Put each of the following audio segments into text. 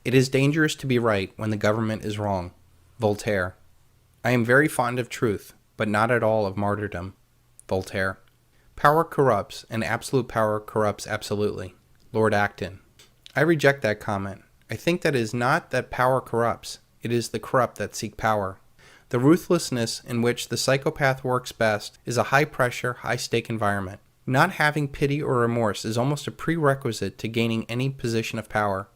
It is dangerous to be right when the government is wrong. Voltaire. I am very fond of truth, but not at all of martyrdom. Voltaire. Power corrupts, and absolute power corrupts absolutely. Lord Acton. I reject that comment. I think that it is not that power corrupts, it is the corrupt that seek power. The ruthlessness in which the psychopath works best is a high-pressure, high-stake environment. Not having pity or remorse is almost a prerequisite to gaining any position of power.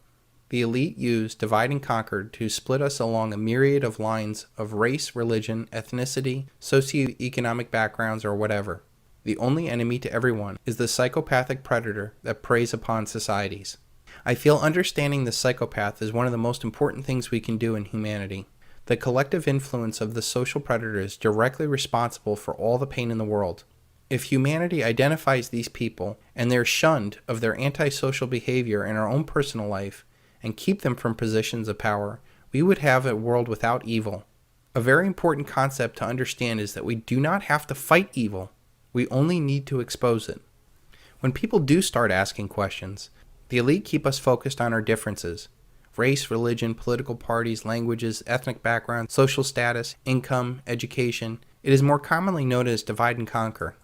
The elite use divide and conquer to split us along a myriad of lines of race, religion, ethnicity, socioeconomic backgrounds, or whatever. The only enemy to everyone is the psychopathic predator that preys upon societies. I feel understanding the psychopath is one of the most important things we can do in humanity. The collective influence of the social predator is directly responsible for all the pain in the world. If humanity identifies these people and they're shunned of their antisocial behavior in our own personal life and keep them from positions of power, we would have a world without evil. A very important concept to understand is that we do not have to fight evil. We only need to expose it. When people do start asking questions, the elite keep us focused on our differences. Race, religion, political parties, languages, ethnic background, social status, income, education. It is more commonly known as divide and conquer.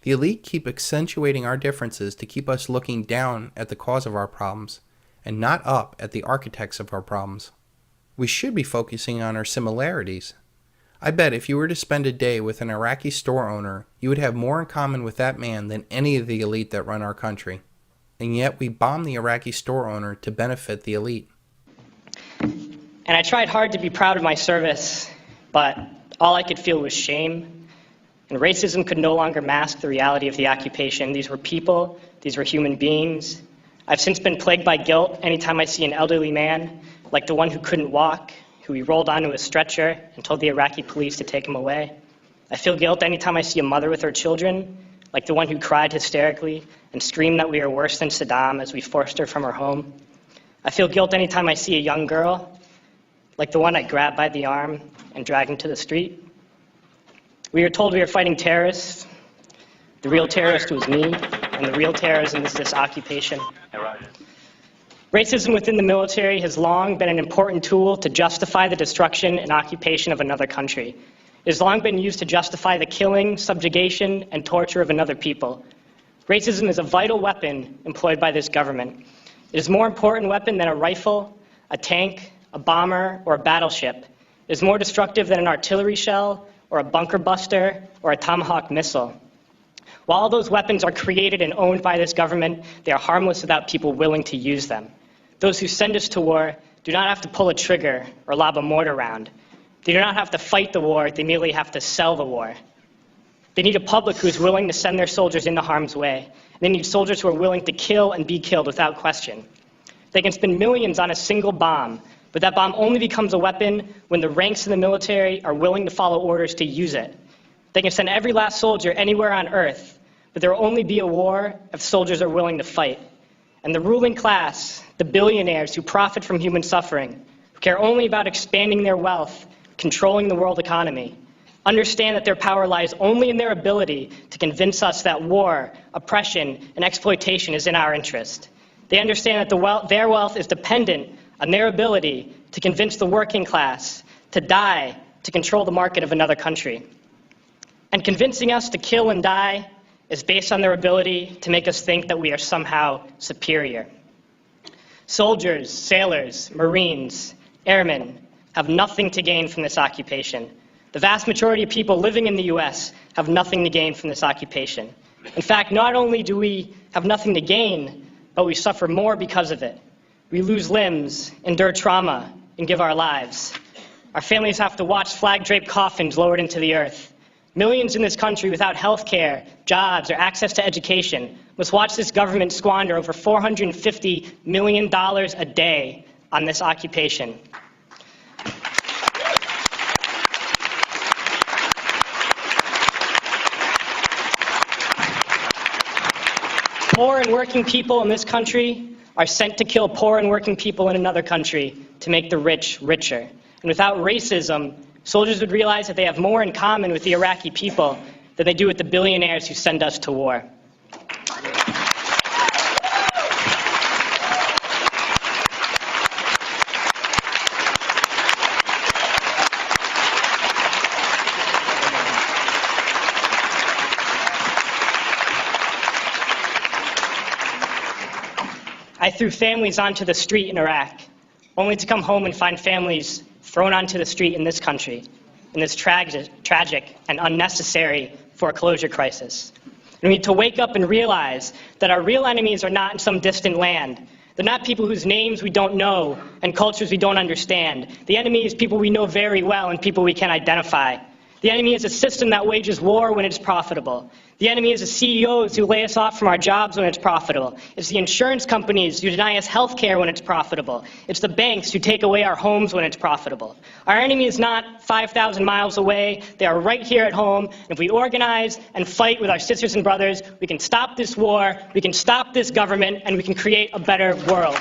The elite keep accentuating our differences to keep us looking down at the cause of our problems and not up at the architects of our problems. We should be focusing on our similarities. I bet if you were to spend a day with an Iraqi store owner, you would have more in common with that man than any of the elite that run our country. And yet we bomb the Iraqi store owner to benefit the elite. And I tried hard to be proud of my service, but all I could feel was shame. And racism could no longer mask the reality of the occupation. These were people, these were human beings. I've since been plagued by guilt anytime I see an elderly man, like the one who couldn't walk, who we rolled onto a stretcher and told the Iraqi police to take him away. I feel guilt anytime I see a mother with her children, like the one who cried hysterically and screamed that we are worse than Saddam as we forced her from her home. I feel guilt anytime I see a young girl, like the one I grabbed by the arm and dragged into the street. We were told we were fighting terrorists. The real terrorist was me, and the real terrorism is this occupation. Racism within the military has long been an important tool to justify the destruction and occupation of another country. It has long been used to justify the killing, subjugation, and torture of another people. Racism is a vital weapon employed by this government. It is a more important weapon than a rifle, a tank, a bomber, or a battleship. It is more destructive than an artillery shell, or a bunker buster, or a Tomahawk missile. While all those weapons are created and owned by this government, they are harmless without people willing to use them. Those who send us to war do not have to pull a trigger or lob a mortar round. They do not have to fight the war, they merely have to sell the war. They need a public who is willing to send their soldiers into harm's way. They need soldiers who are willing to kill and be killed without question. They can spend millions on a single bomb, but that bomb only becomes a weapon when the ranks of the military are willing to follow orders to use it. They can send every last soldier anywhere on earth, but there will only be a war if soldiers are willing to fight. And the ruling class, the billionaires who profit from human suffering, who care only about expanding their wealth, controlling the world economy, understand that their power lies only in their ability to convince us that war, oppression, and exploitation is in our interest. They understand that their wealth is dependent on their ability to convince the working class to die to control the market of another country. And convincing us to kill and die is based on their ability to make us think that we are somehow superior. Soldiers, sailors, Marines, airmen have nothing to gain from this occupation. The vast majority of people living in the U.S. have nothing to gain from this occupation. In fact, not only do we have nothing to gain, but we suffer more because of it. We lose limbs, endure trauma, and give our lives. Our families have to watch flag-draped coffins lowered into the earth. Millions in this country without health care, jobs, or access to education must watch this government squander over $450 million a day on this occupation. Poor and working people in this country are sent to kill poor and working people in another country to make the rich richer. And without racism, soldiers would realize that they have more in common with the Iraqi people than they do with the billionaires who send us to war. threw families onto the street in Iraq, only to come home and find families thrown onto the street in this country, in this tragic and unnecessary foreclosure crisis. We need to wake up and realize that our real enemies are not in some distant land. They're not people whose names we don't know and cultures we don't understand. The enemy is people we know very well and people we can identify. The enemy is a system that wages war when it's profitable. The enemy is the CEOs who lay us off from our jobs when it's profitable. It's the insurance companies who deny us health care when it's profitable. It's the banks who take away our homes when it's profitable. Our enemy is not 5,000 miles away. They are right here at home. And if we organize and fight with our sisters and brothers, we can stop this war, we can stop this government, and we can create a better world.